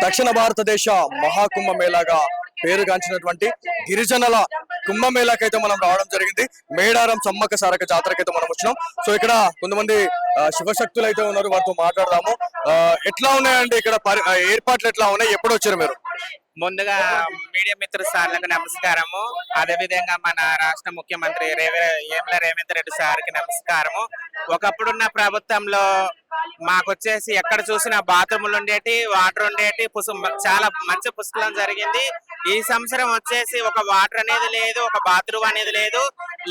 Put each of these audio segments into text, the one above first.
దక్షిణ భారతదేశ మహాకుంభమేళాగా పేరుగాంచినటువంటి గిరిజనుల కుంభమేళాకైతే మనం రావడం జరిగింది. మేడారం సమ్మక్క సారక్క జాతరకైతే మనం వచ్చినాం. సో ఇక్కడ కొంతమంది శివశక్తులు అయితే ఉన్నారు, వారితో మాట్లాడదాము. ఎట్లా ఉన్నాయండి ఇక్కడ ఏర్పాట్లు ఎట్లా ఉన్నాయి? ఎప్పుడు వచ్చారు మీరు? ముందుగా మీడియా మిత్ర సార్లకు నమస్కారము. అదే విధంగా మన రాష్ట్ర ముఖ్యమంత్రి ఏమ్ల రేవంత్ రెడ్డి సార్కి నమస్కారము. ఒకప్పుడున్న ప్రభుత్వంలో మాకొచ్చేసి ఎక్కడ చూసినా బాత్రూములు ఉండేటి, వాటర్ ఉండేటి, చాలా మంచి పుష్కలం జరిగింది. ఈ సంవత్సరం వచ్చేసి ఒక వాటర్ అనేది లేదు, ఒక బాత్రూమ్ అనేది లేదు.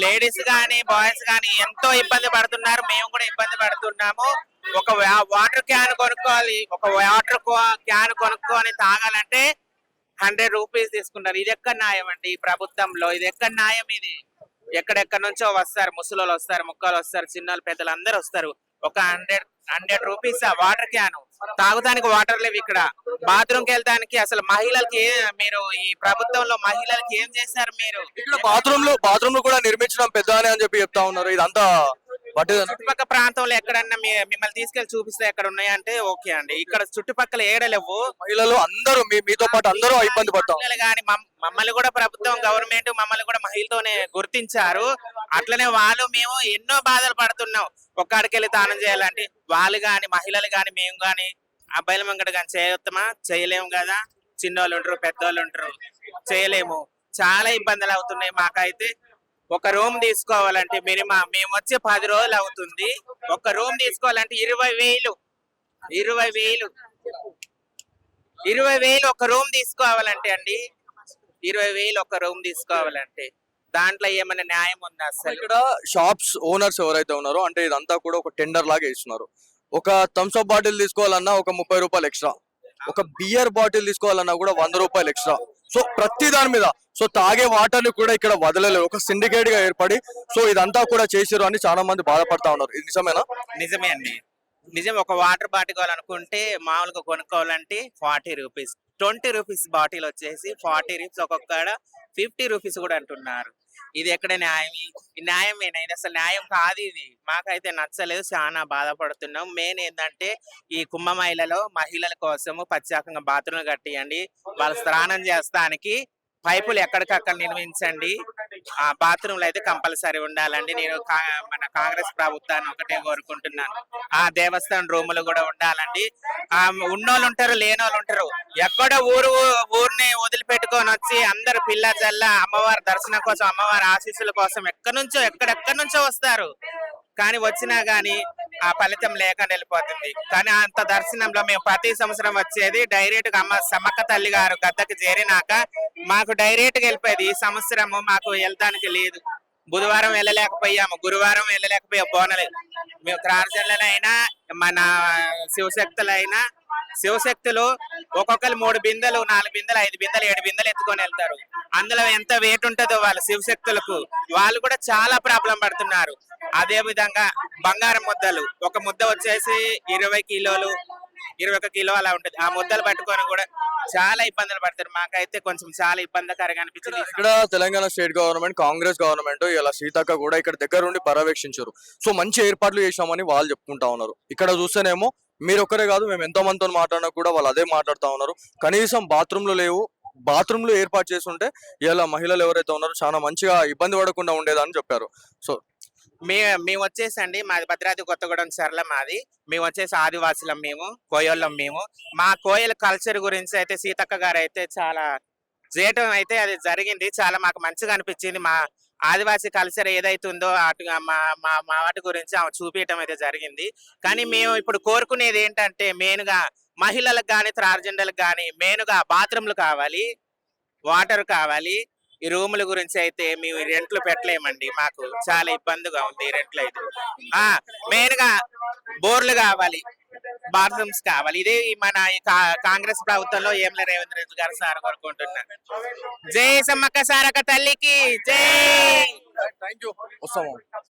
లేడీస్ గానీ బాయ్స్ గానీ ఎంతో ఇబ్బంది పడుతున్నారు, మేము కూడా ఇబ్బంది పడుతున్నాము. ఒక వాటర్ క్యాన్ కొనుక్కోవాలి, ఒక వాటర్ క్యాన్ కొనుక్కొని తాగాలంటే 100 రూపీస్ తీసుకుంటారు. ఇది ఎక్కడ న్యాయం అండి ఈ ప్రభుత్వంలో? ఇది ఎక్కడ న్యాయం? ఇది ఎక్కడెక్కడ నుంచో వస్తారు, ముసలోళ్ళు వస్తారు, ముక్కలు వస్తారు, చిన్నోళ్ళు పెద్దలు అందరు వస్తారు. ఒక 100 రూపీస్ వాటర్ క్యాన్ తాగుతానికి వాటర్ లేవు. ఇక్కడ బాత్రూమ్ కి వెళ్తానికి అసలు మహిళలకి మీరు ఈ ప్రభుత్వంలో మహిళలకి ఏం చేశారు మీరు? ఇక్కడ బాత్రూమ్ కూడా నిర్మించడం పెద్ద అని చెప్పి చెప్తా ఉన్నారు. ఇదంతా చుట్టుపక్కల ప్రాంతంలో ఎక్కడన్నా మిమ్మల్ని తీసుకెళ్లి చూపిస్తే ఎక్కడ ఉన్నాయంటే ఓకే అండి. ఇక్కడ చుట్టుపక్కల ఏడలేవు. మహిళలు అందరూ మీతో పాటు అందరూ ఇబ్బంది పడతాం కానీ మమ్మల్ని కూడా ప్రభుత్వం గవర్నమెంట్ మమ్మల్ని కూడా మహిళతోనే గుర్తించారు. అట్లనే మేము ఎన్నో బాధలు పడుతున్నాం. ఒక్కడికి వెళ్ళి దానం చేయాలంటే వాళ్ళు గాని మహిళలు గాని మేము గాని అబ్బాయిల మంగడ గాని చేయొత్తమా? చేయలేము కదా. చిన్నోళ్ళు ఉంటారు, పెద్దోళ్ళు ఉంటారు, చేయలేము. చాలా ఇబ్బందులు అవుతున్నాయి మాకైతే. ఒక రూమ్ తీసుకోవాలంటే మినిమం మేము వచ్చి 10 రోజులు అవుతుంది. ఒక రూమ్ తీసుకోవాలంటే 20,000 ఒక రూమ్ తీసుకోవాలంటే అండి, 20,000 ఒక రూమ్ తీసుకోవాలంటే దాంట్లో ఏమైనా న్యాయం ఉందా అసలు? ఇక్కడ షాప్స్ ఓనర్స్ ఎవరైతే ఉన్నారో అంటే ఇదంతా కూడా ఒక టెండర్ లాగా ఇస్తున్నారు. ఒక థమ్స్ అప్ బాటిల్ తీసుకోవాలన్నా ఒక 30 రూపాయలు ఎక్స్ట్రా, ఒక బియర్ బాటిల్ తీసుకోవాలన్నా కూడా 100 రూపాయలు ఎక్స్ట్రా. సో ప్రతి దాని మీద తాగే వాటర్ ని కూడా ఇక్కడ వదలలేదు, ఒక సిండికేట్ గా ఏర్పడి. సో ఇదంతా కూడా చేసారు అని చాలా మంది బాధపడతా ఉన్నారు. ఇది నిజమేనా? నిజమే అండి, నిజం. ఒక వాటర్ బాటిల్ కావాలనుకుంటే మామూలుగా కొనుక్కోవాలంటే 40 రూపీస్, 20 రూపీస్ బాటిల్ వచ్చేసి 40 రూపీస్, ఒక్కొక్కడ 50 రూపీస్ కూడా అంటున్నారు. ఇది ఎక్కడ న్యాయం? ఈ న్యాయమేనా? ఇది అసలు న్యాయం కాదు. ఇది మాకైతే నచ్చలేదు, చాలా బాధపడుతున్నాం. మెయిన్ ఏంటంటే ఈ కుంభమేళలో మహిళల కోసము ప్రత్యేకంగా బాత్రూమ్ కట్టియండి, వాళ్ళు స్నానం చేస్తానికి పైపులు ఎక్కడికక్కడ నిర్మించండి. ఆ బాత్రూమ్లు అయితే కంపల్సరీ ఉండాలండి. నేను మన కాంగ్రెస్ ప్రభుత్వాన్ని ఒకటే కోరుకుంటున్నాను. ఆ దేవస్థానం రూములు కూడా ఉండాలండి. ఆ ఉన్నోళ్ళు ఉంటారు, లేనోళ్ళు ఉంటారు. ఎక్కడో ఊరిని వదిలిపెట్టుకొని వచ్చి అందరు పిల్ల జల్ల అమ్మవారి దర్శనం కోసం, అమ్మవారి ఆశీస్సుల కోసం ఎక్కడెక్కడి నుంచో వస్తారు. కానీ వచ్చినా గానీ ఆ ఫలితం లేక వెళ్ళిపోతుంది. కానీ అంత దర్శనంలో మేము ప్రతి సంవత్సరం వచ్చేది డైరెక్ట్ గా అమ్మ సమ్మక్క తల్లి గారు గద్దకు చేరినాక మాకు డైరెక్ట్ గా వెళ్ళిపోయేది. ఈ సంవత్సరము మాకు వెళ్తానికి లేదు. బుధవారం వెళ్ళలేకపోయాము, గురువారం వెళ్ళలేకపోయాము. బోనలేదు మేము ప్రార్థనలైనా మన శివశక్తులు ఒక్కొక్కరు 3 బిందెలు, 4 బిందెలు, 5 బిందెలు, 7 బిందెలు ఎత్తుకొని వెళ్తారు. అందులో ఎంత వెయిట్ ఉంటుందో వాళ్ళ శివశక్తులకు, వాళ్ళు కూడా చాలా ప్రాబ్లం పడుతున్నారు. అదే విధంగా బంగారం ముద్దలు, ఒక ముద్ద వచ్చేసి 20 కిలోలు, 21 కిలో అలా ఉంటుంది. ఆ ముద్దలు పట్టుకొని కూడా చాలా ఇబ్బందులు పడతారు. మాకైతే కొంచెం చాలా ఇబ్బందికరంగా అనిపించింది. ఇక్కడ Telangana state government, Congress government ఇలా సీతక్క కూడా ఇక్కడ దగ్గర నుండి పర్యవేక్షించారు. సో మంచి ఏర్పాట్లు చేశామని వాళ్ళు చెప్పుకుంటా ఉన్నారు. ఇక్కడ చూస్తేనేమో మీరు ఒక్కరే కాదు, మేము ఎంతో మందితో మాట్లాడినా కూడా వాళ్ళు అదే మాట్లాడుతూ ఉన్నారు. కనీసం బాత్రూమ్లు లేవు, బాత్రూమ్లు ఏర్పాటు చేస్తుంటే ఇలా మహిళలు ఎవరైతే ఉన్నారో చాలా మంచిగా ఇబ్బంది పడకుండా ఉండేదని చెప్పారు. సో మేము వచ్చేసండి, మాది భద్రాద్రి కొత్తగూడెం చర్ల మాది. మేము వచ్చేసి ఆదివాసులం, మేము కోయోళ్ళం. మా కోయల కల్చర్ గురించి అయితే సీతక్క గారు అయితే చాలా చేయటం అయితే అది జరిగింది. చాలా మాకు మంచిగా అనిపించింది. మా ఆదివాసీ కల్చర్ ఏదైతే ఉందో అటుగా మా వాటి గురించి ఆమె చూపించడం అయితే జరిగింది. కానీ మేము ఇప్పుడు కోరుకునేది ఏంటంటే మెయిన్ గా మహిళలకు కానీ ట్రాన్స్జెండర్లకు కానీ మెయిన్ గా బాత్రూమ్లు కావాలి, వాటర్ కావాలి. ఈ రూముల గురించి అయితే మేము రెంట్లు పెట్టలేమండి, మాకు చాలా ఇబ్బందిగా ఉంది ఈ రెంట్లు అయితే. మెయిన్ గా బోర్లు కావాలి, బాత్రూమ్స్ కావాలి. ఇదే మన కాంగ్రెస్ ప్రభుత్వంలో ఏమ్ల రేవంత్ రెడ్డి గారు సార్ కోరుకుంటున్నాను. జై సమ్మక్క సారక్క తల్లికి జై. Thank you. వస్తాము.